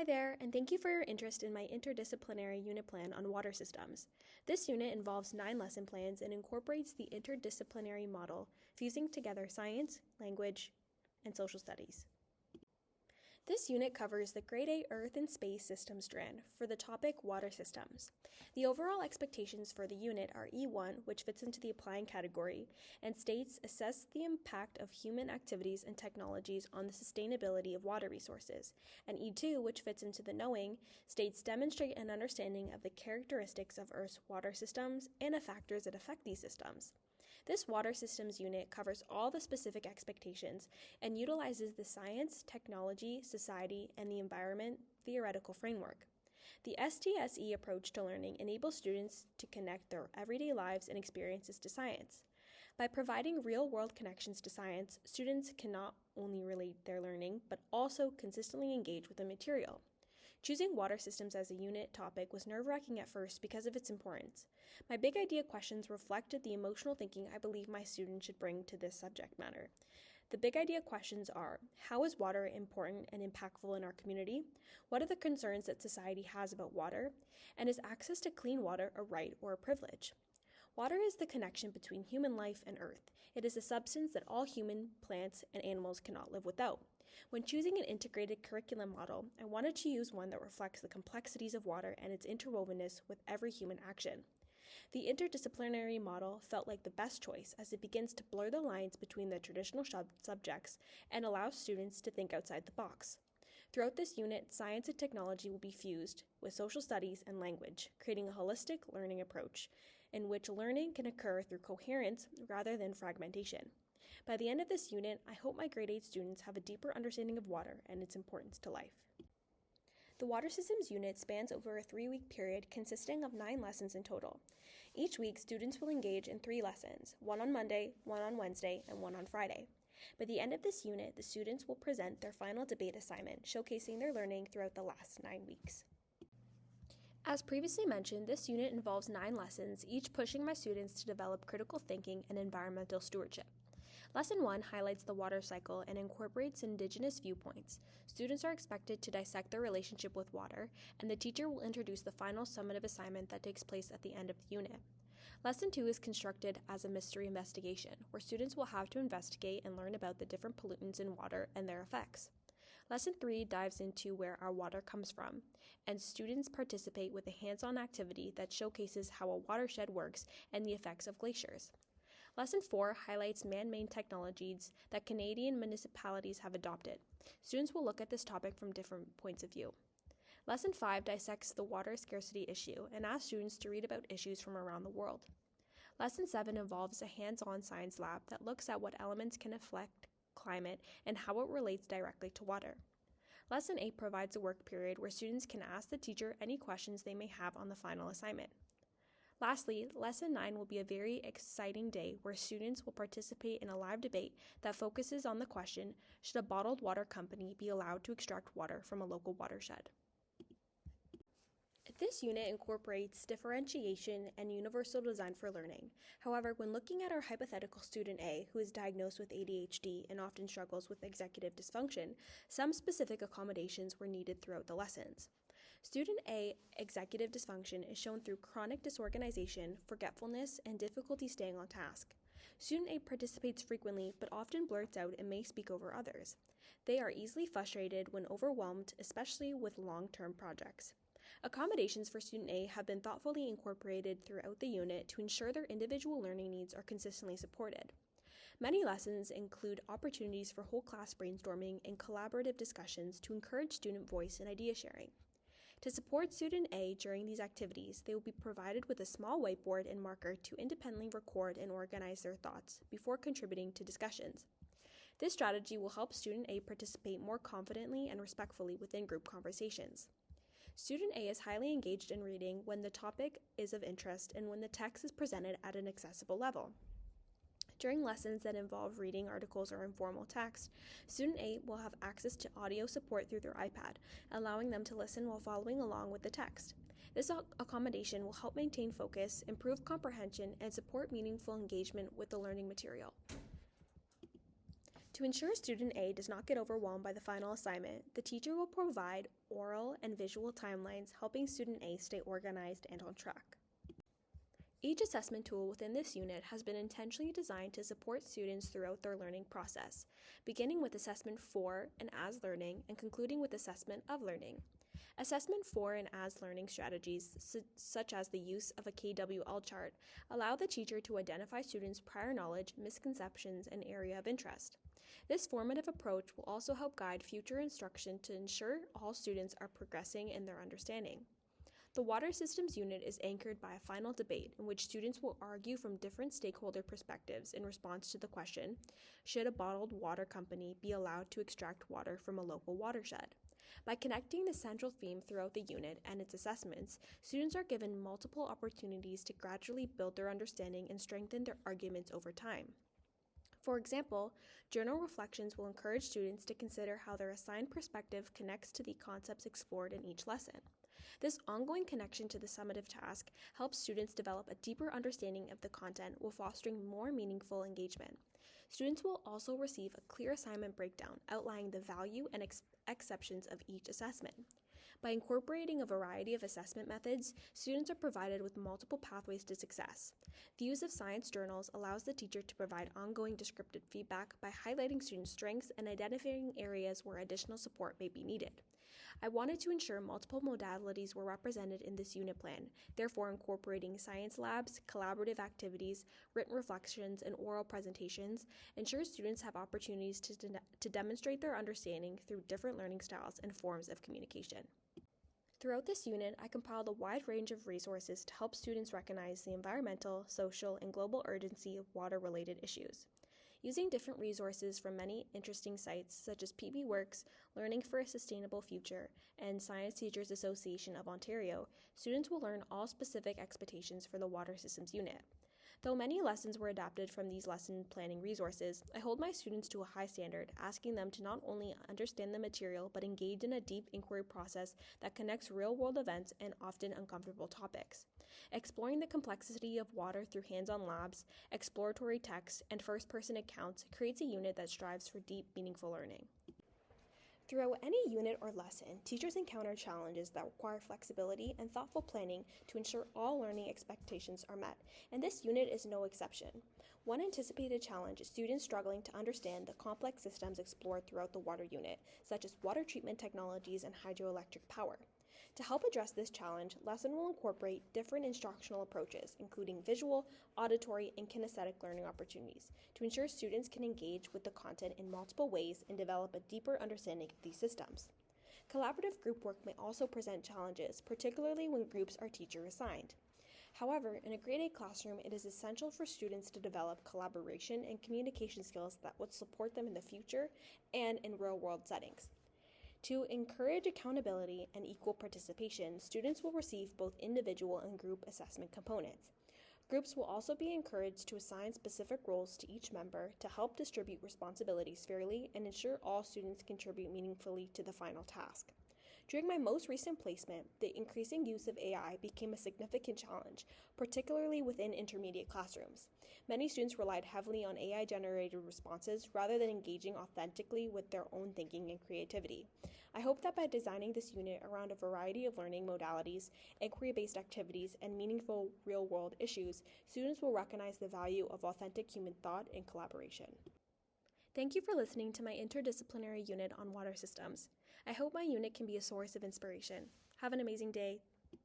Hi there, and thank you for your interest in my interdisciplinary unit plan on water systems. This unit involves 9 lesson plans and incorporates the interdisciplinary model, fusing together science, language, and social studies. This unit covers the Grade A Earth and Space Systems strand for the topic Water Systems. The overall expectations for the unit are E1, which fits into the applying category, and states assess the impact of human activities and technologies on the sustainability of water resources, and E2, which fits into the knowing, states demonstrate an understanding of the characteristics of Earth's water systems and the factors that affect these systems. This water systems unit covers all the specific expectations and utilizes the science, technology, society, and the environment theoretical framework. The STSE approach to learning enables students to connect their everyday lives and experiences to science. By providing real-world connections to science, students can not only relate their learning, but also consistently engage with the material. Choosing water systems as a unit topic was nerve-wracking at first because of its importance. My big idea questions reflected the emotional thinking I believe my students should bring to this subject matter. The big idea questions are: how is water important and impactful in our community? What are the concerns that society has about water? And is access to clean water a right or a privilege? Water is the connection between human life and Earth. It is a substance that all human, plants, and animals cannot live without. When choosing an integrated curriculum model, I wanted to use one that reflects the complexities of water and its interwovenness with every human action. The interdisciplinary model felt like the best choice as it begins to blur the lines between the traditional subjects and allows students to think outside the box. Throughout this unit, science and technology will be fused with social studies and language, creating a holistic learning approach in which learning can occur through coherence rather than fragmentation. By the end of this unit, I hope my grade 8 students have a deeper understanding of water and its importance to life. The Water Systems unit spans over a 3-week period consisting of 9 lessons in total. Each week, students will engage in 3 lessons, one on Monday, one on Wednesday, and one on Friday. By the end of this unit, the students will present their final debate assignment, showcasing their learning throughout the last 9 weeks. As previously mentioned, this unit involves 9 lessons, each pushing my students to develop critical thinking and environmental stewardship. Lesson 1 highlights the water cycle and incorporates Indigenous viewpoints. Students are expected to dissect their relationship with water, and the teacher will introduce the final summative assignment that takes place at the end of the unit. Lesson 2 is constructed as a mystery investigation, where students will have to investigate and learn about the different pollutants in water and their effects. Lesson 3 dives into where our water comes from, and students participate with a hands-on activity that showcases how a watershed works and the effects of glaciers. Lesson 4 highlights man-made technologies that Canadian municipalities have adopted. Students will look at this topic from different points of view. Lesson 5 dissects the water scarcity issue and asks students to read about issues from around the world. Lesson 7 involves a hands-on science lab that looks at what elements can affect climate and how it relates directly to water. Lesson 8 provides a work period where students can ask the teacher any questions they may have on the final assignment. Lastly, Lesson 9 will be a very exciting day where students will participate in a live debate that focuses on the question, should a bottled water company be allowed to extract water from a local watershed? This unit incorporates differentiation and universal design for learning. However, when looking at our hypothetical student A, who is diagnosed with ADHD and often struggles with executive dysfunction, some specific accommodations were needed throughout the lessons. Student A executive dysfunction is shown through chronic disorganization, forgetfulness, and difficulty staying on task. Student A participates frequently but often blurts out and may speak over others. They are easily frustrated when overwhelmed, especially with long-term projects. Accommodations for Student A have been thoughtfully incorporated throughout the unit to ensure their individual learning needs are consistently supported. Many lessons include opportunities for whole class brainstorming and collaborative discussions to encourage student voice and idea sharing. To support Student A during these activities, they will be provided with a small whiteboard and marker to independently record and organize their thoughts before contributing to discussions. This strategy will help Student A participate more confidently and respectfully within group conversations. Student A is highly engaged in reading when the topic is of interest and when the text is presented at an accessible level. During lessons that involve reading articles or informal text, Student A will have access to audio support through their iPad, allowing them to listen while following along with the text. This accommodation will help maintain focus, improve comprehension, and support meaningful engagement with the learning material. To ensure student A does not get overwhelmed by the final assignment, the teacher will provide oral and visual timelines, helping student A stay organized and on track. Each assessment tool within this unit has been intentionally designed to support students throughout their learning process, beginning with assessment for and as learning and concluding with assessment of learning. Assessment for and as learning strategies, such as the use of a KWL chart, allow the teacher to identify students' prior knowledge, misconceptions, and area of interest. This formative approach will also help guide future instruction to ensure all students are progressing in their understanding. The Water Systems unit is anchored by a final debate in which students will argue from different stakeholder perspectives in response to the question, should a bottled water company be allowed to extract water from a local watershed? By connecting the central theme throughout the unit and its assessments, students are given multiple opportunities to gradually build their understanding and strengthen their arguments over time. For example, journal reflections will encourage students to consider how their assigned perspective connects to the concepts explored in each lesson. This ongoing connection to the summative task helps students develop a deeper understanding of the content while fostering more meaningful engagement. Students will also receive a clear assignment breakdown outlining the value and exceptions of each assessment. By incorporating a variety of assessment methods, students are provided with multiple pathways to success. The use of science journals allows the teacher to provide ongoing descriptive feedback by highlighting students' strengths and identifying areas where additional support may be needed. I wanted to ensure multiple modalities were represented in this unit plan, therefore incorporating science labs, collaborative activities, written reflections, and oral presentations ensures students have opportunities to demonstrate their understanding through different learning styles and forms of communication. Throughout this unit, I compiled a wide range of resources to help students recognize the environmental, social, and global urgency of water-related issues. Using different resources from many interesting sites such as PB Works, Learning for a Sustainable Future, and Science Teachers Association of Ontario, students will learn all specific expectations for the Water Systems unit. Though many lessons were adapted from these lesson planning resources, I hold my students to a high standard, asking them to not only understand the material but engage in a deep inquiry process that connects real-world events and often uncomfortable topics. Exploring the complexity of water through hands-on labs, exploratory texts, and first-person accounts creates a unit that strives for deep, meaningful learning. Throughout any unit or lesson, teachers encounter challenges that require flexibility and thoughtful planning to ensure all learning expectations are met, and this unit is no exception. One anticipated challenge is students struggling to understand the complex systems explored throughout the water unit, such as water treatment technologies and hydroelectric power. To help address this challenge, lesson will incorporate different instructional approaches, including visual, auditory, and kinesthetic learning opportunities, to ensure students can engage with the content in multiple ways and develop a deeper understanding of these systems. Collaborative group work may also present challenges, particularly when groups are teacher assigned. However, in a grade A classroom, it is essential for students to develop collaboration and communication skills that would support them in the future and in real-world settings. To encourage accountability and equal participation, students will receive both individual and group assessment components. Groups will also be encouraged to assign specific roles to each member to help distribute responsibilities fairly and ensure all students contribute meaningfully to the final task. During my most recent placement, the increasing use of AI became a significant challenge, particularly within intermediate classrooms. Many students relied heavily on AI-generated responses rather than engaging authentically with their own thinking and creativity. I hope that by designing this unit around a variety of learning modalities, inquiry-based activities, and meaningful real-world issues, students will recognize the value of authentic human thought and collaboration. Thank you for listening to my interdisciplinary unit on water systems. I hope my unit can be a source of inspiration. Have an amazing day.